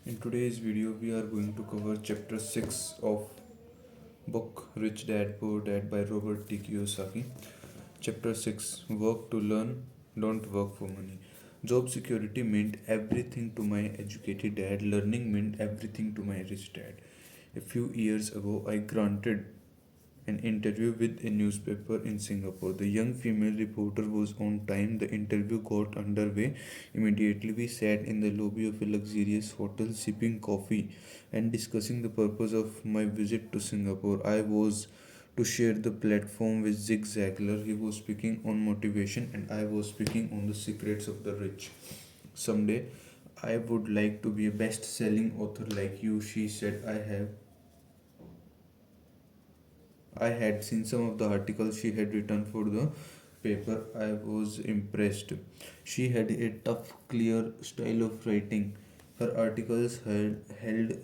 In today's video, we are going to cover chapter 6 of book Rich Dad Poor Dad by Robert T. Kiyosaki. Chapter 6, Work to Learn, Don't Work for Money. Job security meant everything to my educated dad, learning meant everything to my rich dad. A few years ago, I granted an interview with a newspaper in Singapore. The young female reporter was on time. The interview got underway. Immediately, we sat in the lobby of a luxurious hotel, sipping coffee and discussing the purpose of my visit to Singapore. I was to share the platform with Zig Ziglar. He was speaking on motivation, and I was speaking on the secrets of the rich. Someday, I would like to be a best selling author like you, she said. I had seen some of the articles she had written for the paper. I was impressed. She had a tough, clear style of writing. Her articles held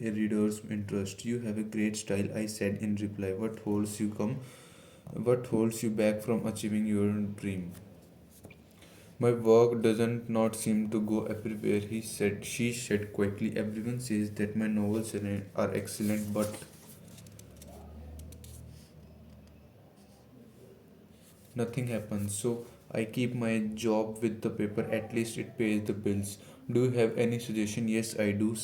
a reader's interest. You have a great style, I said in reply. What holds you back from achieving your dream? My work doesn't not seem to go everywhere, he said. She said quickly. Everyone says that my novels are excellent, but nothing happens. So I keep my job with the paper, at least it pays the bills. Do you have any suggestion? Yes, I do.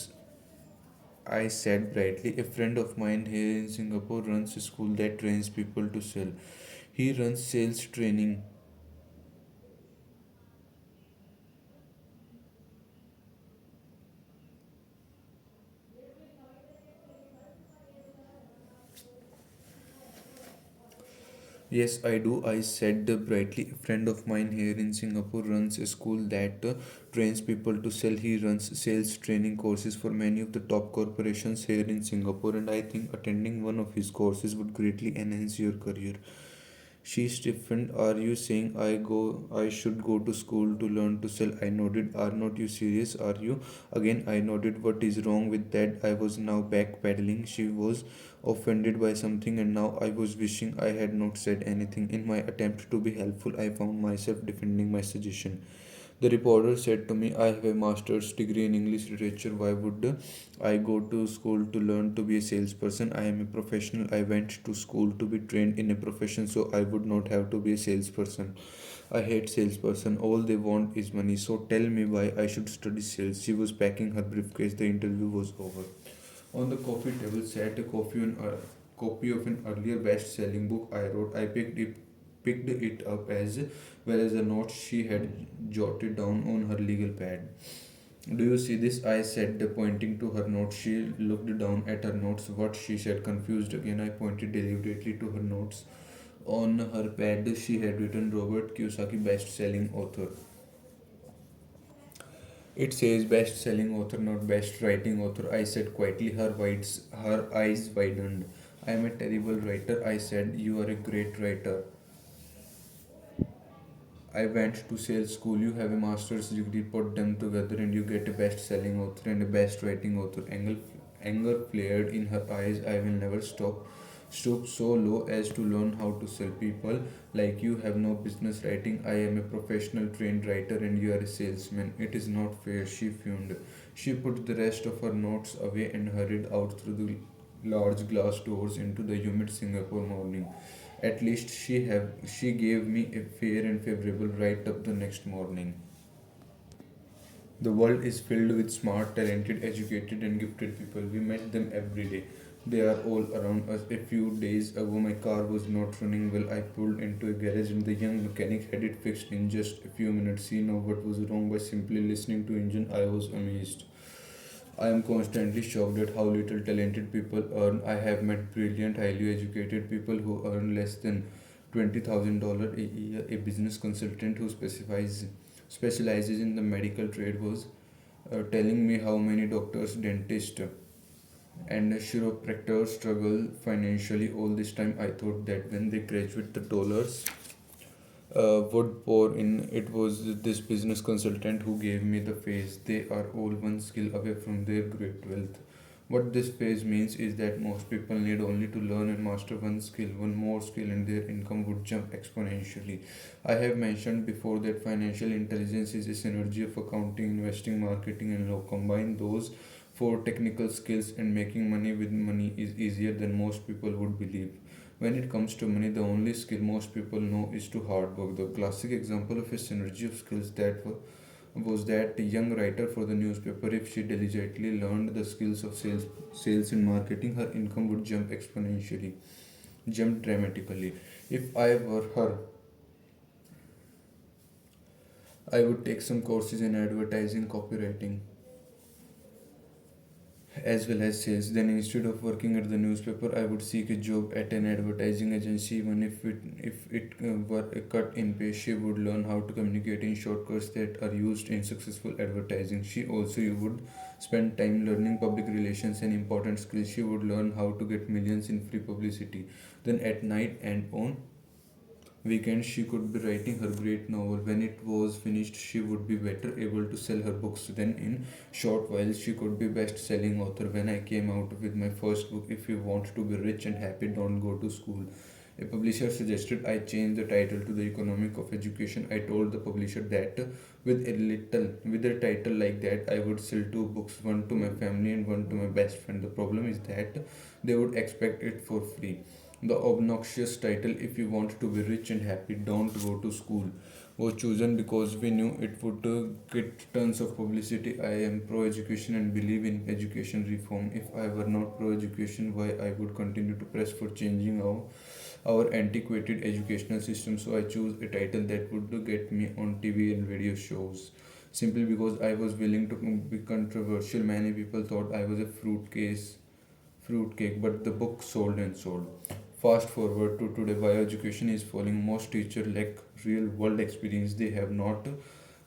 I said brightly. A friend of mine here in Singapore runs a school that trains people to sell. He runs sales training. Yes, I do. I said brightly. A friend of mine here in Singapore runs a school that trains people to sell. He runs sales training courses for many of the top corporations here in Singapore, and I think attending one of his courses would greatly enhance your career. She stiffened. Are you saying I should go to school to learn to sell? I nodded. Are not you serious? Are you? Again I nodded. What is wrong with that? I was now backpedaling. She was offended by something, and now I was wishing I had not said anything. In my attempt to be helpful, I found myself defending my suggestion. The reporter said to me, I have a master's degree in English literature. Why would I go to school to learn to be a salesperson? I am a professional. I went to school to be trained in a profession, so I would not have to be a salesperson. I hate salesperson. All they want is money. So tell me why I should study sales. She was packing her briefcase. The interview was over. On the coffee table sat a copy of an earlier best-selling book I wrote. I picked it up as well as the notes she had jotted down on her legal pad. Do you see this? I said, pointing to her notes. She looked down at her notes. What? She said, confused again. I pointed deliberately to her notes. On her pad, she had written Robert Kiyosaki, best-selling author. It says best selling author, not best writing author, I said quietly. Her eyes widened. I am a terrible writer, I said. You are a great writer. I went to sales school. You have a master's degree, put them together, and you get a best selling author and a best writing author. Anger flared in her eyes. I will never stoop so low as to learn how to sell. People like you have no business writing. I am a professional trained writer, and you are a salesman. It is not fair, she fumed. She put the rest of her notes away and hurried out through the large glass doors into the humid Singapore morning. At least she gave me a fair and favorable write up the next morning. The world is filled with smart, talented, educated, and gifted people. We met them every day. They are all around us. A few days ago, my car was not running well. I pulled into a garage, and the young mechanic had it fixed in just a few minutes. He knew what was wrong by simply listening to engine. I was amazed. I am constantly shocked at how little talented people earn. I have met brilliant, highly educated people who earn less than $20,000 a year. A business consultant who specializes in the medical trade was telling me how many doctors, dentists, and chiropractors struggle financially. All this time, I thought that when they graduate, the dollars would pour in. It was this business consultant who gave me the face. They are all one skill away from their great wealth. What this phrase means is that most people need only to learn and master one more skill, and their income would jump exponentially. I have mentioned before that financial intelligence is a synergy of accounting, investing, marketing, and law. Combine those four technical skills, and making money with money is easier than most people would believe. When it comes to money, the only skill most people know is to hard work. The classic example of a synergy of skills was that young writer for the newspaper. If she diligently learned the skills of sales and marketing, her income would jump dramatically. If I were her, I would take some courses in advertising, copywriting, as well as sales. Then instead of working at the newspaper, I would seek a job at an advertising agency. Even if it were a cut in pay, she would learn how to communicate in shortcuts that are used in successful advertising. She also would spend time learning public relations and important skills. She would learn how to get millions in free publicity. Then at night and on weekends, she could be writing her great novel. When it was finished, she would be better able to sell her books. Then, in short while, she could be best-selling author. When I came out with my first book, If You Want to Be Rich and Happy, Don't Go to School, a publisher suggested I change the title to The Economic of Education. I told the publisher that with a title like that, I would sell two books, one to my family and one to my best friend. The problem is that they would expect it for free. The obnoxious title, If You Want to Be Rich and Happy, Don't Go to School, was chosen because we knew it would get tons of publicity. I am pro education and believe in education reform. If I were not pro education, why I would continue to press for changing our antiquated educational system? So I choose a title that would get me on TV and radio shows. Simply because I was willing to be controversial. Many people thought I was a fruitcake, but the book sold and sold. Fast forward to today, bioeducation is falling. Most teachers lack real world experience. They have not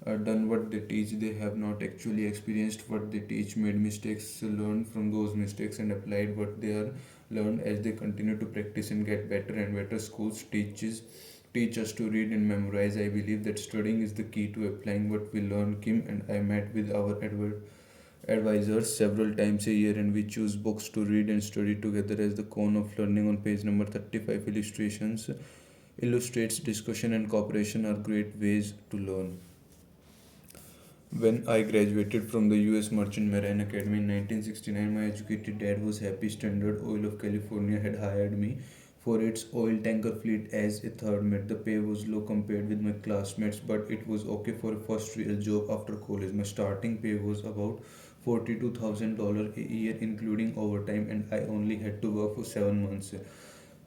done what they teach. They have not actually experienced what they teach, made mistakes, learned from those mistakes, and applied what they are learned. As they continue to practice and get better and better, schools teach us to read and memorize. I believe that studying is the key to applying what we learn. Kim and I met with our advisors several times a year, and we choose books to read and study together. As the cone of learning on page number 35 illustrations illustrates, discussion and cooperation are great ways to learn. When I graduated from the US Merchant Marine Academy in 1969, my educated dad was happy. Standard Oil of California had hired me for its oil tanker fleet as a third mate. The pay was low compared with my classmates, but it was okay for a first real job after college. My starting pay was about $42,000 a year, including overtime, and I only had to work for 7 months.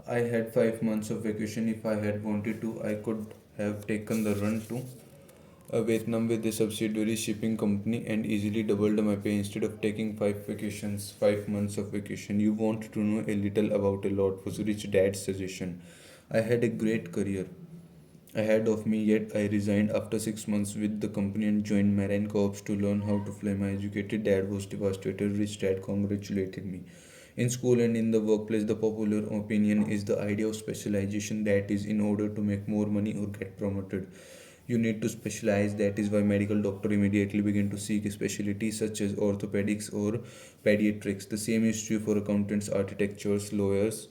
I had 5 months of vacation. If I had wanted to, I could have taken the run to Vietnam with a subsidiary shipping company and easily doubled my pay instead of taking 5 months of vacation. You want to know a little about a lot was Rich Dad's suggestion. I had a great career ahead of me, yet I resigned after 6 months with the company and joined Marine Corps to learn how to fly. My educated dad was devastated. Rich Dad congratulated me. In school and in the workplace, the popular opinion is the idea of specialization, that is, in order to make more money or get promoted, you need to specialize. That is why medical doctor immediately begin to seek specialties such as orthopedics or pediatrics. The same is true for accountants, architects, lawyers,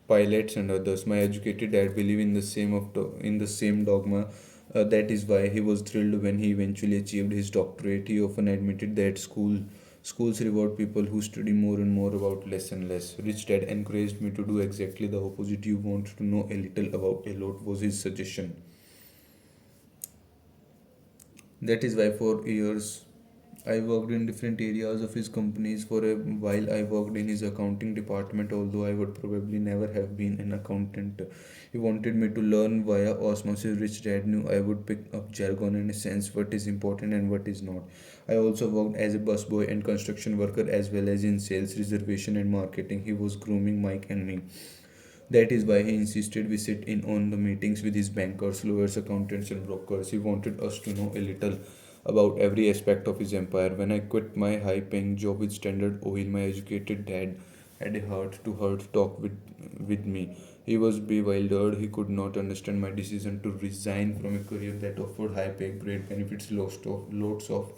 pilots, and others. My educated dad believed in the same dogma. That is why he was thrilled when he eventually achieved his doctorate. He often admitted that schools reward people who study more and more about less and less. Rich Dad encouraged me to do exactly the opposite. You want to know a little about a lot was his suggestion. That is why for years I worked in different areas of his companies. For a while, I worked in his accounting department, although I would probably never have been an accountant. He wanted me to learn via osmosis. Rich Dad knew I would pick up jargon and sense what is important and what is not. I also worked as a busboy and construction worker as well as in sales, reservation, and marketing. He was grooming Mike and me. That is why he insisted we sit in on the meetings with his bankers, lawyers, accountants, and brokers. He wanted us to know a little about every aspect of his empire. When I quit my high paying job with Standard Oil, my educated dad had a heart to heart talk with me. He was bewildered. He could not understand my decision to resign from a career that offered high pay, great benefits, lots of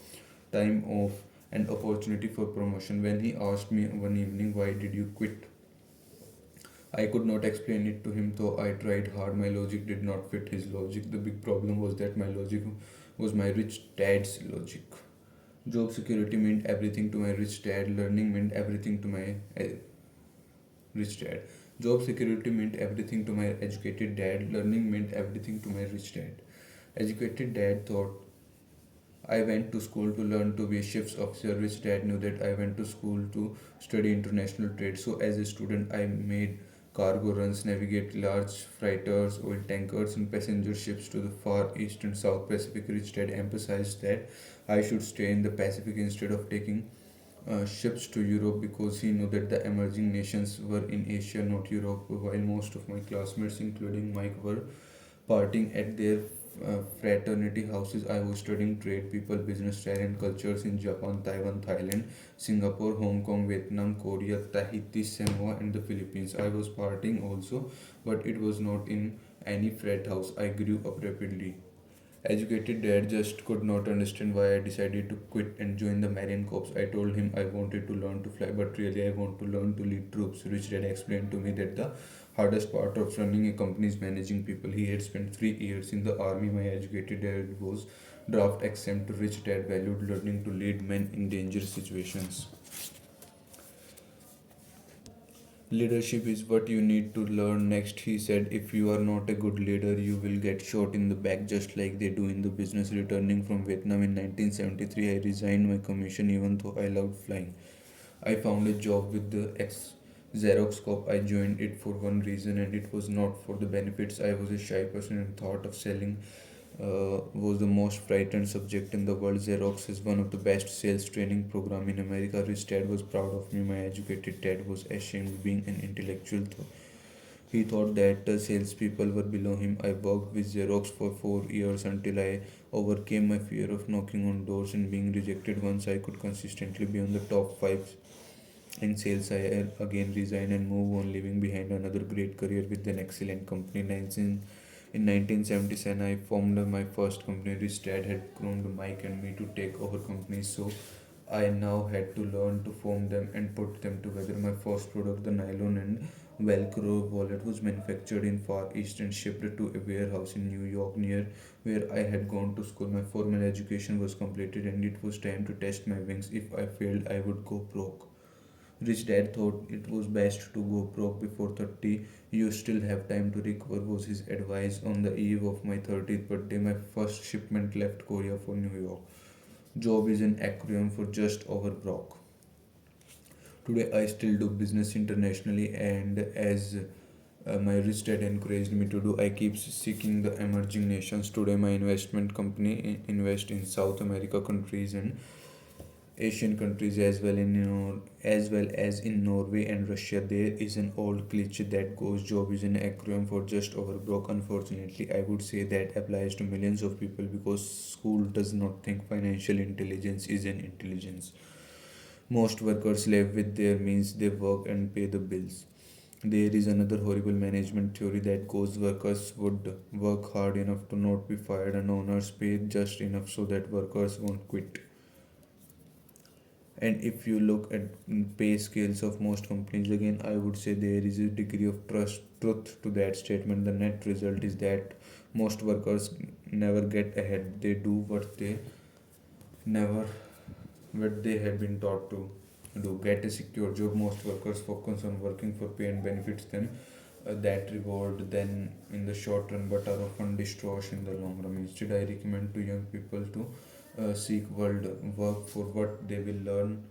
time off, and opportunity for promotion. When he asked me one evening, "Why did you quit?" I could not explain it to him, though I tried hard. My logic did not fit his logic. The big problem was that my logic was my rich dad's logic. Job security meant everything to my rich dad. Learning meant everything to my rich dad. Job security meant everything to my educated dad. Learning meant everything to my rich dad. Educated dad thought I went to school to learn to be a ship's officer. Rich dad knew that I went to school to study international trade. So, as a student, I made cargo runs, navigate large freighters, oil tankers, and passenger ships to the Far East and South Pacific. Rich dad emphasized that I should stay in the Pacific instead of taking ships to Europe because he knew that the emerging nations were in Asia, not Europe. While most of my classmates, including Mike, were partying at their fraternity houses, I was studying trade, people, business style, and cultures in Japan, Taiwan, Thailand, Singapore, Hong Kong, Vietnam, Korea, Tahiti, Samoa, and the Philippines. I was partying also, but it was not in any frat house. I grew up rapidly. Educated dad just could not understand why I decided to quit and join the Marine Corps. I told him I wanted to learn to fly, but really I want to learn to lead troops. Rich dad explained to me that the hardest part of running a company is managing people. He had spent 3 years in the army. My educated dad was draft exempt. Rich dad valued learning to lead men in dangerous situations. Leadership is what you need to learn next, he said. If you are not a good leader, you will get shot in the back just like they do in the business. Returning from Vietnam in 1973, I resigned my commission even though I loved flying. I found a job with the ex Xerox Corp. I joined it for one reason, and it was not for the benefits. I was a shy person and thought of selling was the most frightened subject in the world. Xerox is one of the best sales training program in America. Rich dad was proud of me. My educated dad was ashamed of being an intellectual. He thought that salespeople were below him. I worked with Xerox for 4 years until I overcame my fear of knocking on doors and being rejected. Once I could consistently be on the top five in sales, I again resigned and moved on, leaving behind another great career with an excellent company. In 1977, I formed my first company. Rich dad had groomed Mike and me to take over companies, so I now had to learn to form them and put them together. My first product, the nylon and Velcro wallet, was manufactured in Far East and shipped to a warehouse in New York near where I had gone to school. My formal education was completed and it was time to test my wings. If I failed, I would go broke. Rich dad thought it was best to go broke before 30. You still have time to recover, was his advice. On the eve of my 30th birthday, my first shipment left Korea for New York. Job is an acronym for just over broke. Today, I still do business internationally, and as my rich dad encouraged me to do, I keep seeking the emerging nations. Today, my investment company invest in South America countries and Asian countries as well as in Norway and Russia. There is an old cliche that goes job is an acronym for just over broke. Unfortunately, I would say that applies to millions of people because school does not think financial intelligence is an intelligence. Most workers live with their means, they work and pay the bills. There is another horrible management theory that goes workers would work hard enough to not be fired and owners pay just enough so that workers won't quit. And if you look at pay scales of most companies, again, I would say there is a degree of truth to that statement. The net result is that most workers never get ahead. They do never what they have been taught to do. Get a secure job. Most workers focus on working for pay and benefits them that reward them in the short run but are often destroyed in the long run. Instead, I recommend to young people to seek world work for what they will learn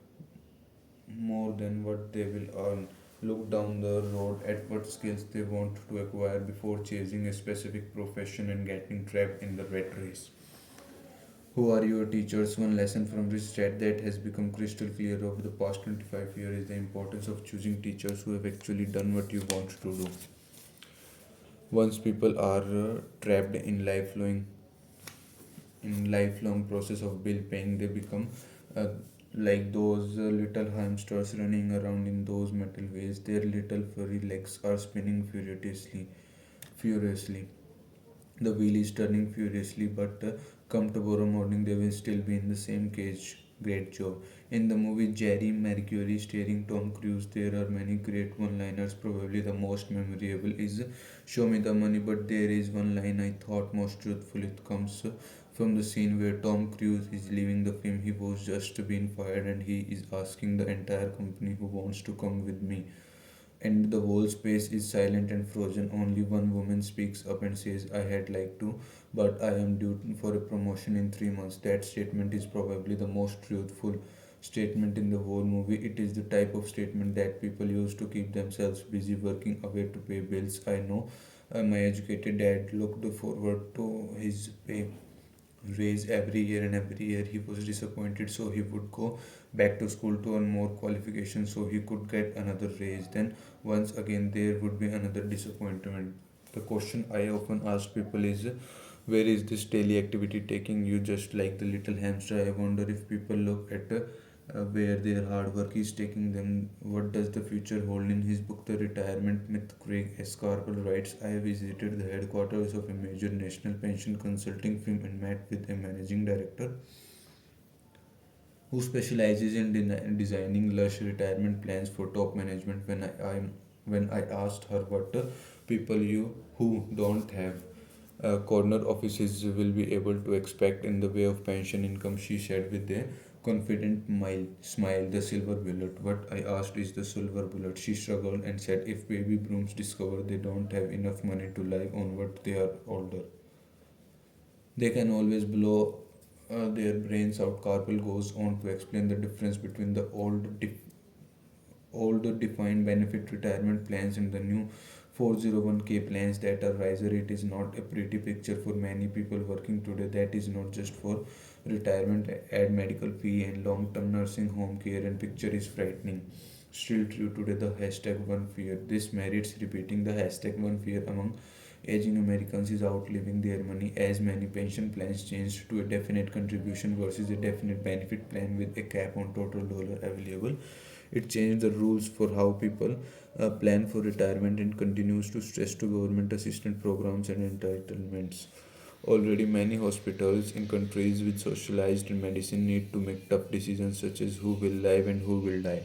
more than what they will earn. Look down the road at what skills they want to acquire before chasing a specific profession and getting trapped in the rat race. Who are your teachers? One lesson from this chat that has become crystal clear over the past 25 years is the importance of choosing teachers who have actually done what you want to do. Once people are trapped in lifelong process of bill paying, they become uh, like those little hamsters running around in those metal ways. Their little furry legs are spinning furiously. The wheel is turning furiously, but come tomorrow morning, they will still be in the same cage. great job. In the movie Jerry Mercury starring Tom Cruise, there are many great one-liners. Probably the most memorable is "Show me the money," but there is one line I thought most truthful. It comes from the scene where Tom Cruise is leaving the film. He was just been fired and he is asking the entire company who wants to come with me, and the whole space is silent and frozen. Only one woman speaks up and says, "I had liked to, but I am due for a promotion in 3 months." That statement is probably the most truthful statement in the whole movie. It is the type of statement that people use to keep themselves busy working away to pay bills. I know my educated dad looked forward to his pay raise every year, and every year he was disappointed, so he would go back to school to earn more qualifications so he could get another raise. Then once again there would be another disappointment. The question I often ask people is, where is this daily activity taking you? Just like the little hamster, I wonder if people look at where their hard work is taking them. What does the future hold? In his book The Retirement Myth, Craig Escarpel writes, "I visited the headquarters of a major national pension consulting firm and met with a managing director who specializes in designing lush retirement plans for top management. When I asked her what people you who don't have corner offices will be able to expect in the way of pension income, she said with a confident smile, "The silver bullet." What I asked is the silver bullet. She struggled and said, "If baby booms discover they don't have enough money to live on what they are older, they can always blow their brains out." Carpel goes on to explain the difference between the old defined benefit retirement plans and the new 401k plans that are riser. It is not a pretty picture for many people working today. That is not just for retirement, add medical fee and long term nursing home care, and picture is frightening. Still true today, the hashtag one fear. This merits repeating. The hashtag one fear among aging Americans is outliving their money, as many pension plans changed to a definite contribution versus a definite benefit plan with a cap on total dollar available. It changed the rules for how people plan for retirement and continues to stress to government assistance programs and entitlements. Already, many hospitals in countries with socialized medicine need to make tough decisions such as who will live and who will die.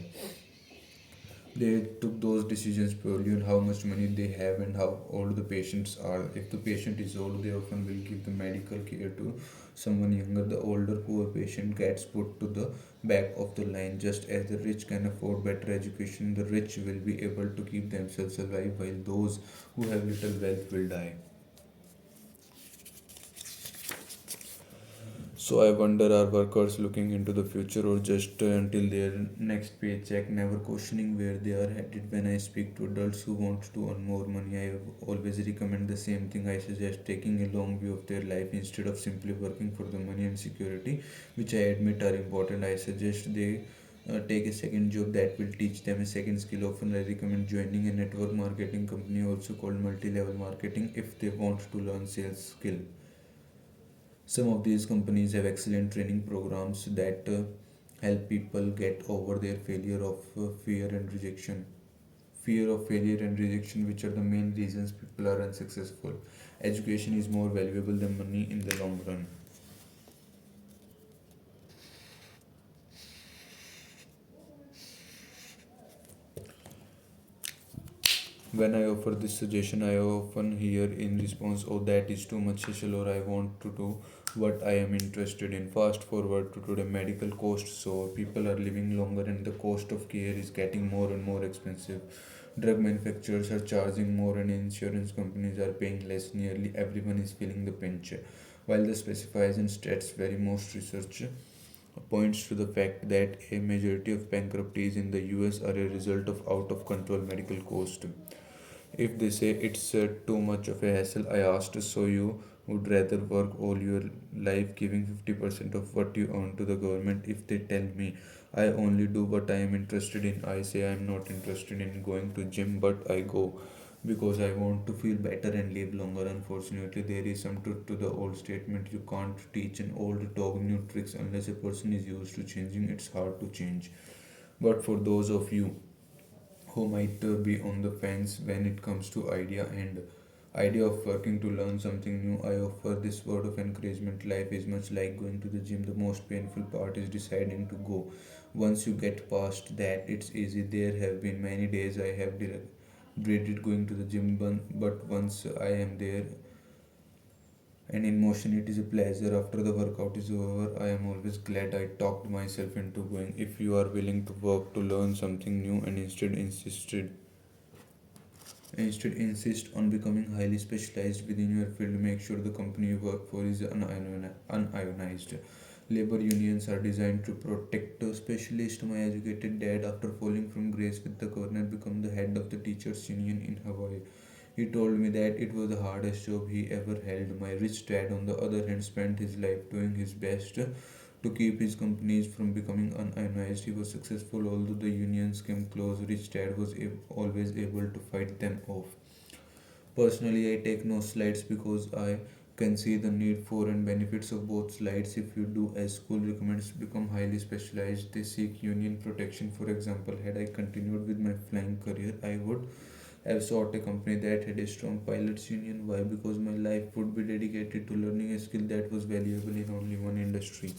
They took those decisions purely on how much money they have and how old the patients are. If the patient is old, they often will give the medical care to someone younger. The older poor patient gets put to the back of the line. Just as the rich can afford better education, the rich will be able to keep themselves alive while those who have little wealth will die. So I wonder, are workers looking into the future or just until their next paycheck, never questioning where they are headed? When I speak to adults who want to earn more money, I always recommend the same thing. I suggest taking a long view of their life instead of simply working for the money and security, which I admit are important. I suggest they take a second job that will teach them a second skill. Often I recommend joining a network marketing company, also called multi-level marketing, if they want to learn sales skill. Some of these companies have excellent training programs that help people get over their failure of fear and rejection. Fear of failure and rejection, which are the main reasons people are unsuccessful. Education is more valuable than money in the long run. When I offer this suggestion, I often hear in response, "Oh, that is too much hassle," or "I want to do what I am interested in." Fast forward to today, medical costs so people are living longer and the cost of care is getting more and more expensive. Drug manufacturers are charging more and insurance companies are paying less. Nearly everyone is feeling the pinch. While the specifies and stats vary, most research points to the fact that a majority of bankruptcies in the US are a result of out of control medical cost. If they say it's too much of a hassle, I asked, "So you would rather work all your life giving 50% of what you earn to the government?" If they tell me I only do what I am interested in, I say I'm not interested in going to gym, but I go because I want to feel better and live longer. Unfortunately, there is some truth to the old statement, you can't teach an old dog new tricks unless a person is used to changing. It's hard to change. But for those of you who might be on the fence when it comes to idea and idea of working to learn something new. I offer this word of encouragement. Life is much like going to the gym. The most painful part is deciding to go. Once you get past that, it's easy. There have been many days I have dreaded going to the gym, but once I am there and in motion, it is a pleasure. After the workout is over, I am always glad I talked myself into going. If you are willing to work to learn something new and instead insist on becoming highly specialized within your field, make sure the company you work for is unionized. Labor unions are designed to protect a specialist. My educated dad, after falling from grace with the governor, became the head of the teachers union in Hawaii. He told me that it was the hardest job he ever held. My rich dad, on the other hand, spent his life doing his best to keep his companies from becoming unionized. He was successful, although the unions came close. Rich dad was always able to fight them off. Personally, I take no slides because I can see the need for and benefits of both sides. If you do as school recommends, become highly specialized, they seek union protection. For example, had I continued with my flying career, I would have sought a company that had a strong pilots union. Why? Because my life would be dedicated to learning a skill that was valuable in only one industry.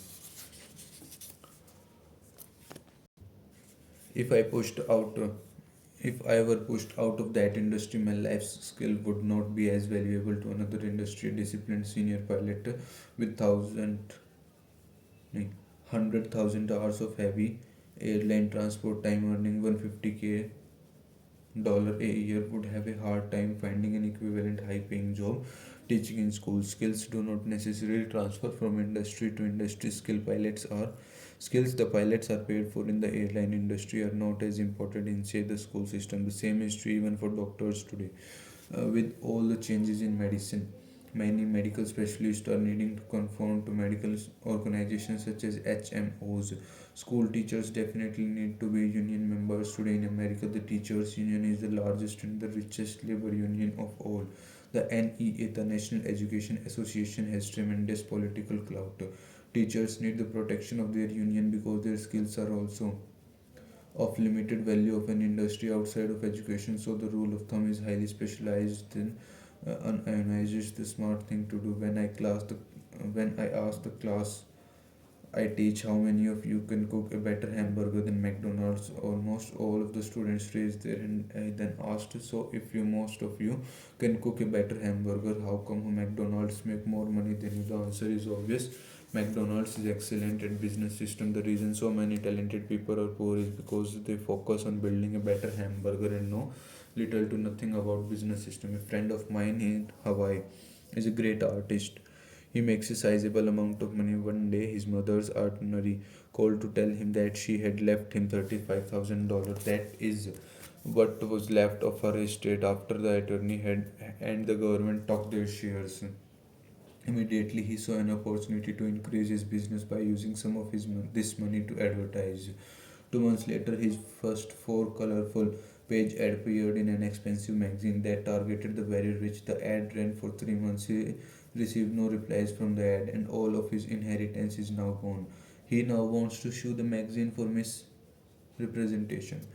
If I pushed out, if I were pushed out of that industry, my life skill would not be as valuable to another industry. A disciplined senior pilot with 100,000 hours of heavy airline transport time, earning 150K dollar a year, would have a hard time finding an equivalent high paying job teaching in school. Skills do not necessarily transfer from industry to industry. Skills the pilots are paid for in the airline industry are not as important in, say, the school system. The same is true even for doctors today. With all the changes in medicine, many medical specialists are needing to conform to medical organizations such as HMOs. School teachers definitely need to be union members. Today in America, the teachers union is the largest and the richest labor union of all. The NEA, the National Education Association, has tremendous political clout. Teachers need the protection of their union because their skills are also of limited value of an industry outside of education. So the rule of thumb is highly specialized in unionized is the smart thing to do. When I ask the class I teach how many of you can cook a better hamburger than McDonald's, almost all of the students raised their hand. I then asked, so if you most of you can cook a better hamburger, how come McDonald's make more money than you? The answer is obvious. McDonald's is excellent at business system. The reason so many talented people are poor is because they focus on building a better hamburger and know little to nothing about business system. A friend of mine in Hawaii is a great artist. He makes a sizable amount of money. One day, his mother's attorney called to tell him that she had left him $35,000. That is what was left of her estate after the attorney had and the government took their shares. Immediately, he saw an opportunity to increase his business by using some of this money to advertise. 2 months later, his first four colorful page ad appeared in an expensive magazine that targeted the very rich. The ad ran for 3 months. He received no replies from the ad, and all of his inheritance is now gone. He now wants to sue the magazine for misrepresentation.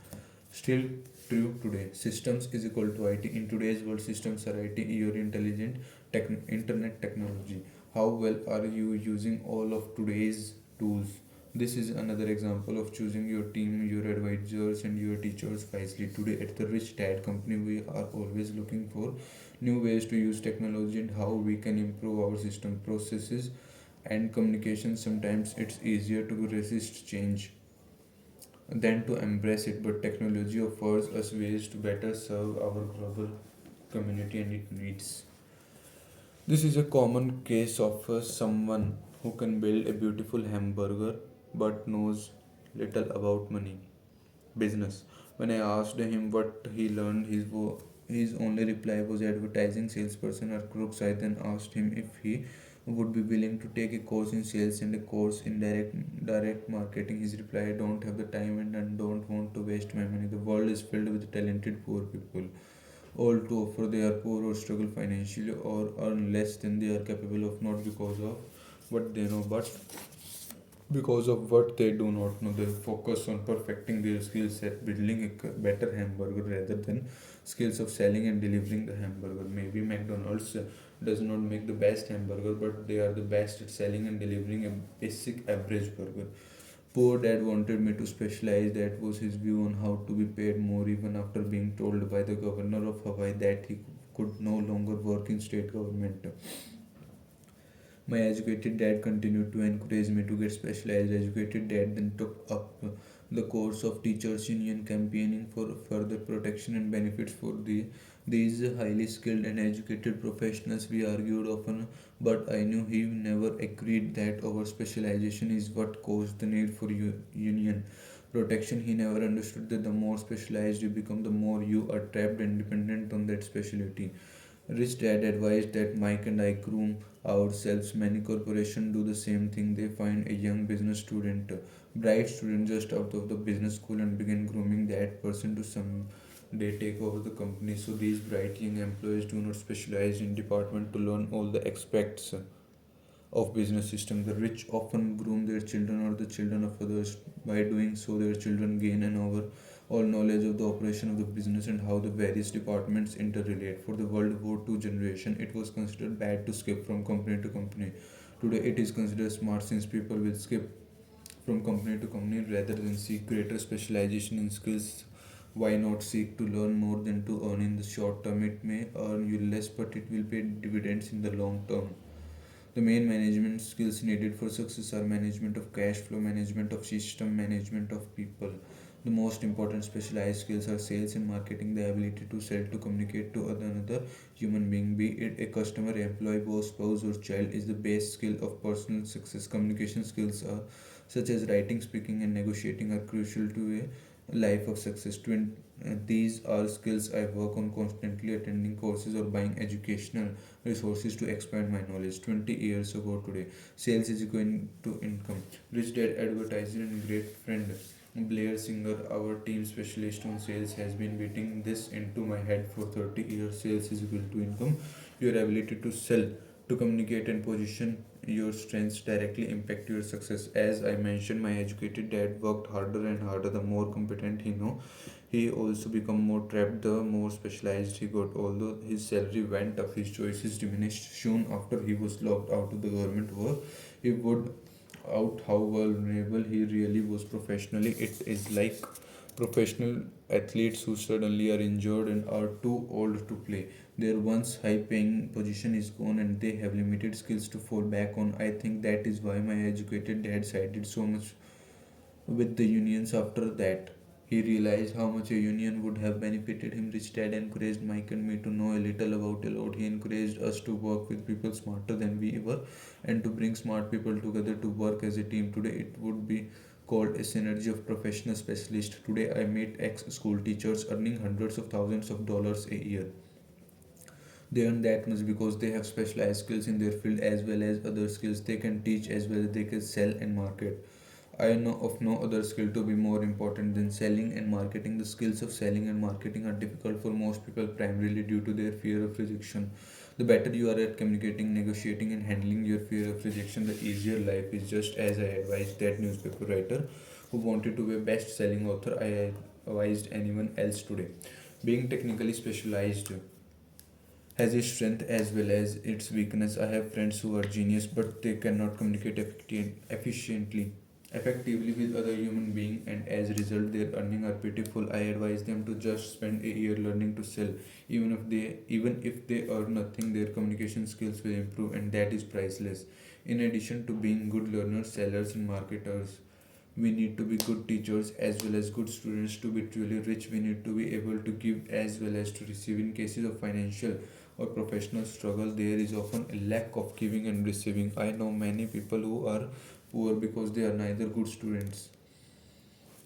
Still true today. Systems is equal to IT. In today's world, systems are IT. Your intelligent internet technology. How well are you using all of today's tools? This is another example of choosing your team, your advisors, and your teachers wisely. Today, at the Rich Dad Company, we are always looking for new ways to use technology and how we can improve our system processes and communication. Sometimes it's easier to resist change than to embrace it, but technology offers us ways to better serve our global community and its needs. This is a common case of someone who can build a beautiful hamburger but knows little about money business. When I asked him what he learned, his only reply was advertising, salesperson, or crooks. I then asked him if he would be willing to take a course in sales and a course in direct marketing. His reply: I don't have the time and I don't want to waste my money. The world is filled with talented poor people. All to offer they are poor or struggle financially or earn less than they are capable of, not because of what they know, but because of what they do not know. They focus on perfecting their skill set, building a better hamburger rather than skills of selling and delivering the hamburger. Maybe McDonald's does not make the best hamburger, but they are the best at selling and delivering a basic average burger. Poor dad wanted me to specialize. That was his view on how to be paid more, even after being told by the governor of Hawaii that he could no longer work in state government. My educated dad continued to encourage me to get specialized. Educated dad then took up the course of teachers union campaigning for further protection and benefits for these highly skilled and educated professionals. We argued often, but I knew he never agreed that our specialization is what caused the need for union protection. He never understood that the more specialized you become, the more you are trapped and dependent on that specialty. Rich Dad advised that Mike and I groom ourselves. Many corporations do the same thing. They find a young business student, bright student just out of the business school, and begin grooming that person to someday take over the company. So these bright young employees do not specialize in department to learn all the aspects of business system. The rich often groom their children or the children of others. By doing so, their children gain an overall knowledge of the operation of the business and how the various departments interrelate. For the World War II generation, it was considered bad to skip from company to company. Today, it is considered smart since people will skip from company to company rather than seek greater specialization in skills. Why not seek to learn more than to earn in the short term? It may earn you less, but it will pay dividends in the long term. The main management skills needed for success are management of cash flow, management of system, management of people. The most important specialized skills are sales and marketing, the ability to sell, to communicate to another human being, be it a customer, employee, boss, spouse, or child, is the base skill of personal success. Communication skills are, such as writing, speaking, and negotiating, are crucial to a life of success. These are skills I work on constantly, attending courses or buying educational resources to expand my knowledge. 20 years ago today, sales is equal to income. Rich Dad advertiser and great friend Blair Singer, our team specialist on sales, has been beating this into my head for 30 years. Sales is equal to income. Your ability to sell, to communicate, and position your strengths directly impact your success. As I mentioned, my educated dad worked harder and harder. The more competent he also become more trapped the more specialized he got. Although his salary went up, his choices diminished soon after he was locked out of the government work. He would out how vulnerable he really was professionally. It is like professional athletes who suddenly are injured and are too old to play. Their once high paying position is gone and they have limited skills to fall back on. I think that is why my educated dad sided so much with the unions after that. He realized how much a union would have benefited him. Rich Dad encouraged Mike and me to know a little about a lot. He encouraged us to work with people smarter than we were and to bring smart people together to work as a team. Today it would be called a synergy of professional specialists. Today I meet ex-school teachers earning hundreds of thousands of dollars a year. They earn that much because they have specialized skills in their field as well as other skills they can teach as well as they can sell and market. I know of no other skill to be more important than selling and marketing. The skills of selling and marketing are difficult for most people primarily due to their fear of rejection. The better you are at communicating, negotiating, and handling your fear of rejection, the easier life is. Just as I advised that newspaper writer who wanted to be a best selling author, I advised anyone else today. Being technically specialized has its strength as well as its weakness. I have friends who are genius but they cannot communicate effectively with other human beings, and as a result their earnings are pitiful. I advise them to just spend a year learning to sell. Even if they earn nothing, their communication skills will improve, and that is priceless. In addition to being good learners, sellers, and marketers, we need to be good teachers as well as good students. To be truly rich, we need to be able to give as well as to receive. In cases of financial or professional struggle, there is often a lack of giving and receiving. I know many people who are poor because they are neither good students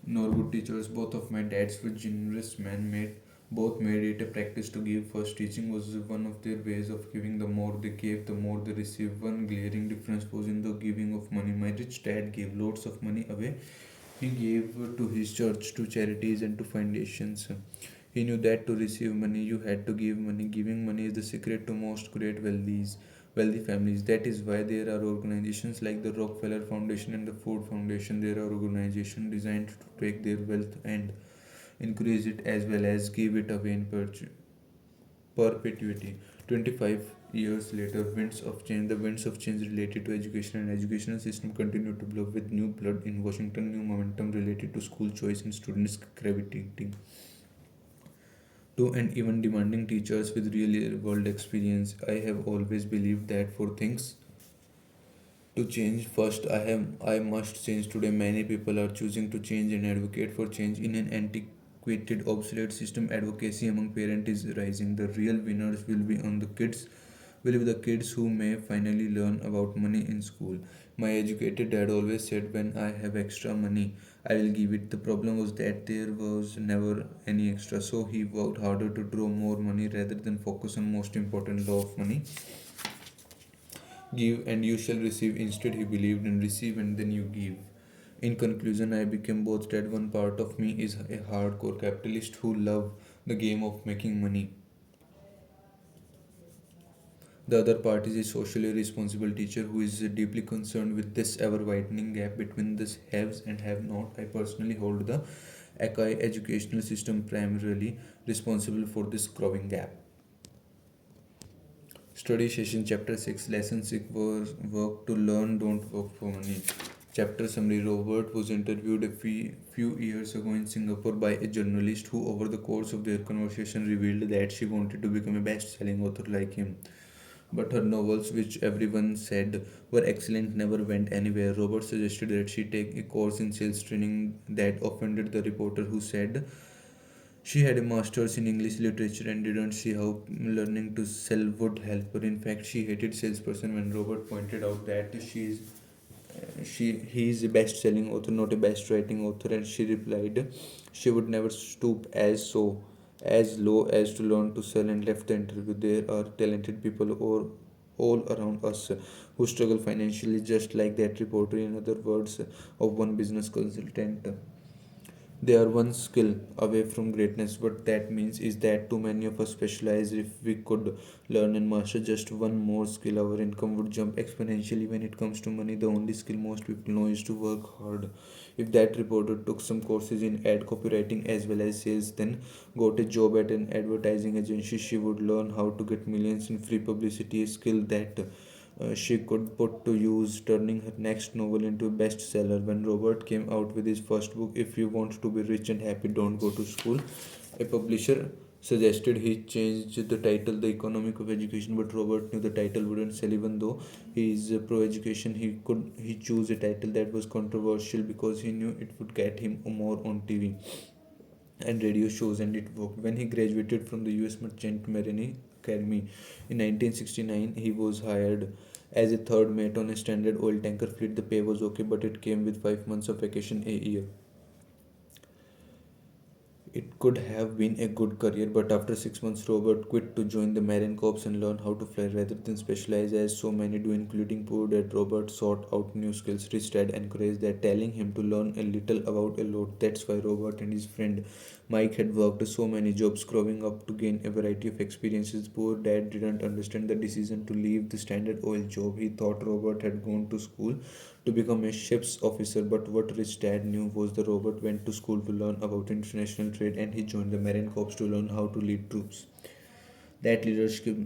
nor good teachers. Both of my dads were generous men, both made it a practice to give first. Teaching was one of their ways of giving. The more they gave, the more they received. One glaring difference was in the giving of money. My rich dad gave lots of money away. He gave to his church, to charities, and to foundations. He knew that to receive money, you had to give money. Giving money is the secret to most great wealthies. wealthy families. That is why there are organizations like the Rockefeller Foundation and the Ford Foundation. There are organizations designed to take their wealth and increase it as well as give it away in perpetuity. 25 years later, the winds of change related to education and educational system continue to blow with new blood in Washington, new momentum related to school choice and students gravitating to and even demanding teachers with real world experience. I have always believed that for things to change first I must change today. Many people are choosing to change and advocate for change in an antiquated obsolete system. Advocacy among parents is rising. The real winners will be the kids who may finally learn about money in school. My educated dad always said, when I have extra money I will give it. The problem was that there was never any extra, so he worked harder to draw more money rather than focus on most important law of money: give and you shall receive. Instead, he believed in receive and then you give. In conclusion, I became both that. One part of me is a hardcore capitalist who love the game of making money. The other part is a socially responsible teacher who is deeply concerned with this ever widening gap between the haves and have not. I personally hold the Akai educational system primarily responsible for this growing gap. Study session chapter 6 lesson 6 was work to learn, don't work for money. Chapter summary: Robert was interviewed a few years ago in Singapore by a journalist who, over the course of their conversation, revealed that she wanted to become a best selling author like him. But her novels, which everyone said were excellent, never went anywhere. Robert suggested that she take a course in sales training. That offended the reporter, who said she had a master's in English literature and didn't see how learning to sell would help her. In fact, she hated salesperson. When Robert pointed out that he is a best-selling author, not a best-writing author, and she replied she would never stoop as low as to learn to sell, and left the interview. There are talented people or all around us who struggle financially, just like that reporter. In other words of one business consultant, they are one skill away from greatness. What that means is that too many of us specialize. If we could learn and master just one more skill, our income would jump exponentially. When it comes to money, the only skill most people know is to work hard. If that reporter took some courses in ad copywriting as well as sales, then got a job at an advertising agency, she would learn how to get millions in free publicity, a skill that she could put to use, turning her next novel into a bestseller. When Robert came out with his first book, If You Want to Be Rich and Happy, Don't Go to School, a publisher suggested he change the title The Economic of Education, but Robert knew the title wouldn't sell. Even though he is pro education, he chose a title that was controversial because he knew it would get him more on TV and radio shows, and it worked. When he graduated from the US Merchant Marine Academy in 1969, he was hired as a third mate on a standard oil tanker fleet. The pay was okay, but it came with 5 months of vacation a year. It could have been a good career, but after 6 months, Robert quit to join the Marine Corps and learn how to fly rather than specialize as so many do, including poor dad. Robert sought out new skills. Rich dad encouraged that, telling him to learn a little about a lot. That's why Robert and his friend Mike had worked so many jobs growing up to gain a variety of experiences. Poor dad didn't understand the decision to leave the standard oil job. He thought Robert had gone to school to become a ship's officer, but what Rich Dad knew was that Robert went to school to learn about international trade, and he joined the Marine Corps to learn how to lead troops. That leadership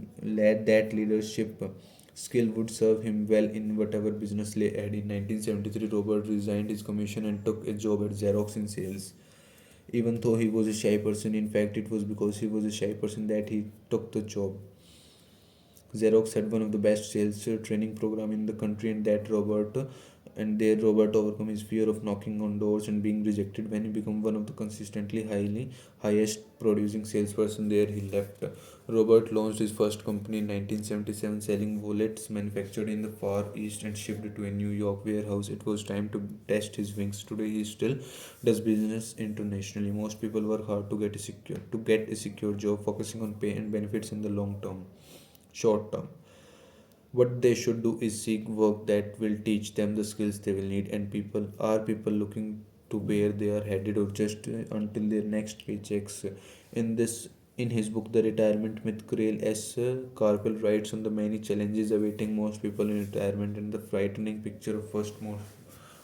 skill would serve him well in whatever business lay ahead. In 1973, Robert resigned his commission and took a job at Xerox in sales. Even though he was a shy person, in fact, it was because he was a shy person that he took the job. Xerox had one of the best sales training program in the country, and Robert overcome his fear of knocking on doors and being rejected. When he became one of the consistently highest producing salesperson there, he left. Robert launched his first company in 1977, selling wallets manufactured in the Far East and shipped to a New York warehouse. It was time to test his wings. Today, he still does business internationally. Most people work hard to get a secure job, focusing on pay and benefits in the short term. What they should do is seek work that will teach them the skills they will need. And people looking to where they are headed, or just until their next paychecks. In this In his book, The Retirement Myth, Crail S. Carpel writes on the many challenges awaiting most people in retirement and the frightening picture of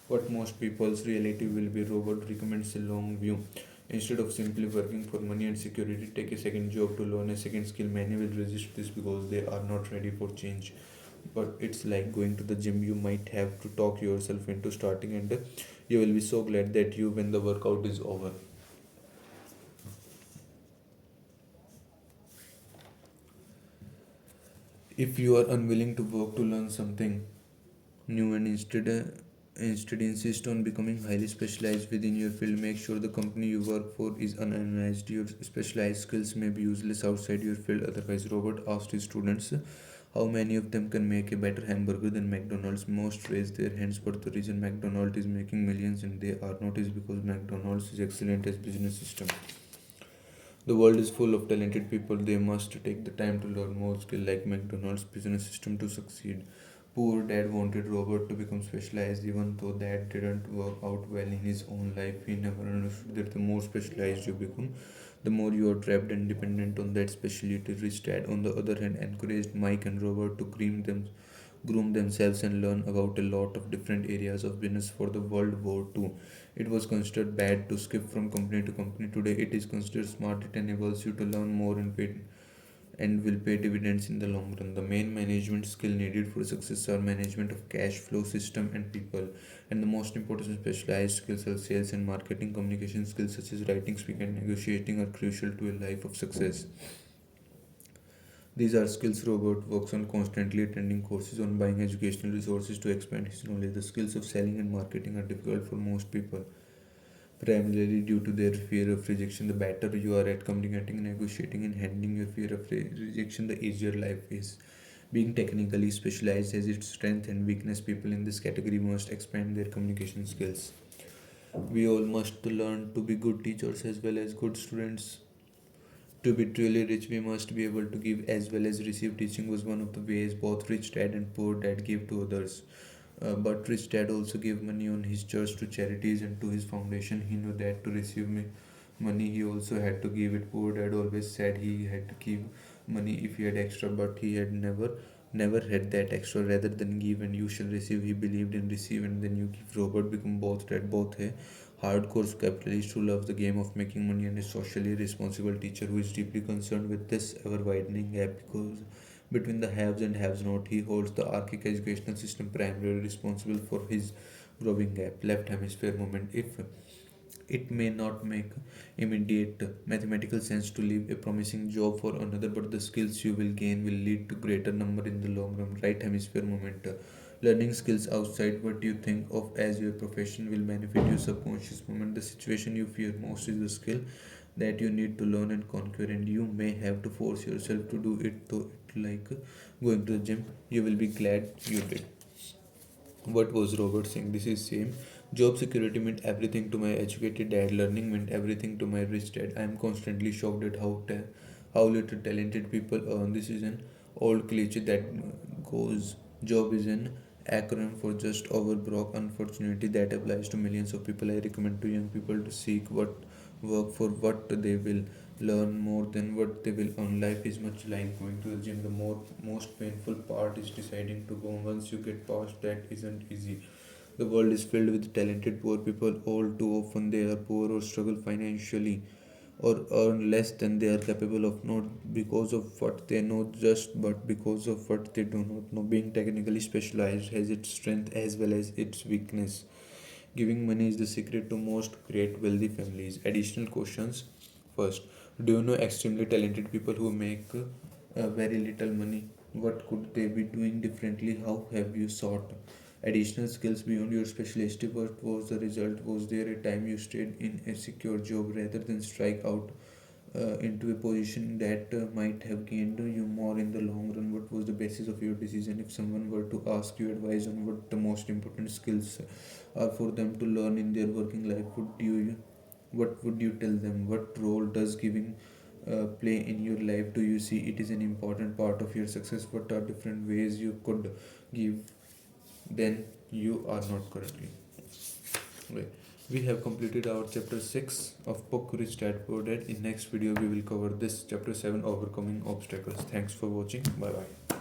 what most people's reality will be. Robert recommends a long view. Instead of simply working for money and security, take a second job to learn a second skill. Many will resist this because they are not ready for change. But it's like going to the gym. You might have to talk yourself into starting, and you will be so glad that you when the workout is over. If you are unwilling to work to learn something new and instead insist on becoming highly specialized within your field, make sure the company you work for is unanalyzed. Your specialized skills may be useless outside your field otherwise. Robert asked his students how many of them can make a better hamburger than McDonald's. Most raised their hands, but the reason McDonald's is making millions and they are not is because McDonald's is excellent as business system. The world is full of talented people. They must take the time to learn more skill like McDonald's business system to succeed. Poor dad wanted Robert to become specialized even though that didn't work out well in his own life. He never understood that the more specialized you become, the more you are trapped and dependent on that specialty. Rich dad, on the other hand, encouraged Mike and Robert to groom themselves and learn about a lot of different areas of business for the World War II. It was considered bad to skip from company to company. Today, it is considered smart. It enables you to learn more and will pay dividends in the long run. The main management skill needed for success are management of cash flow, system, and people. And the most important specialized skills are sales and marketing. Communication skills such as writing, speaking, and negotiating are crucial to a life of success. These are skills Robert works on constantly, attending courses on buying educational resources to expand his knowledge. The skills of selling and marketing are difficult for most people, primarily due to their fear of rejection. The better you are at communicating, negotiating, and handling your fear of rejection, the easier life is. Being technically specialized has its strength and weakness. People in this category must expand their communication skills. We all must learn to be good teachers as well as good students. To be truly rich, we must be able to give as well as receive. Teaching was one of the ways both rich dad and poor dad gave to others. But rich dad also gave money on his church to charities and to his foundation. He knew that to receive money, he also had to give it. Poor dad always said he had to give money if he had extra, but he had never had that extra. Rather than give and you shall receive, he believed in receive and then you give. Robert became both dad, both a hardcore capitalist who loves the game of making money and a socially responsible teacher who is deeply concerned with this ever widening gap because between the haves and haves not. He holds the archaic educational system primarily responsible for his growing gap. Left hemisphere movement. If it may not make immediate mathematical sense to leave a promising job for another, but the skills you will gain will lead to greater number in the long run. Right hemisphere movement. Learning skills outside what you think of as your profession will benefit your subconscious moment. The situation you fear most is the skill that you need to learn and conquer, and you may have to force yourself to do it. Though it like going to the gym, you will be glad you did. What was Robert saying? This is same. Job security meant everything to my educated dad. Learning meant everything to my rich dad. I am constantly shocked at how little talented people earn. This is an old cliche that goes. Job is an acronym for just over broke. Unfortunately, that applies to millions of people. I recommend to young people to seek what work for what they will learn more than what they will earn. Life is much like going to the gym. The most painful part is deciding to go. Once you get past that, isn't easy. The world is filled with talented poor people. All too often, they are poor or struggle financially or earn less than they are capable of, not because of what they know just but because of what they do not know. Being technically specialized has its strength as well as its weakness. Giving money is the secret to most great wealthy families. Additional questions. First, do you know extremely talented people who make very little money? What could they be doing differently? How have you sought additional skills beyond your specialty? What was the result? Was there a time you stayed in a secure job rather than strike out into a position that might have gained you more in the long run? What was the basis of your decision? If someone were to ask you advice on what the most important skills are for them to learn in their working life, what would you tell them? What role does giving play in your life? Do you see it is an important part of your success? What are different ways you could give then you are not currently? Right. We have completed our chapter 6 of book Rich Dad Poor Dad. In next video we will cover this chapter 7, overcoming obstacles. Thanks for watching. Bye bye.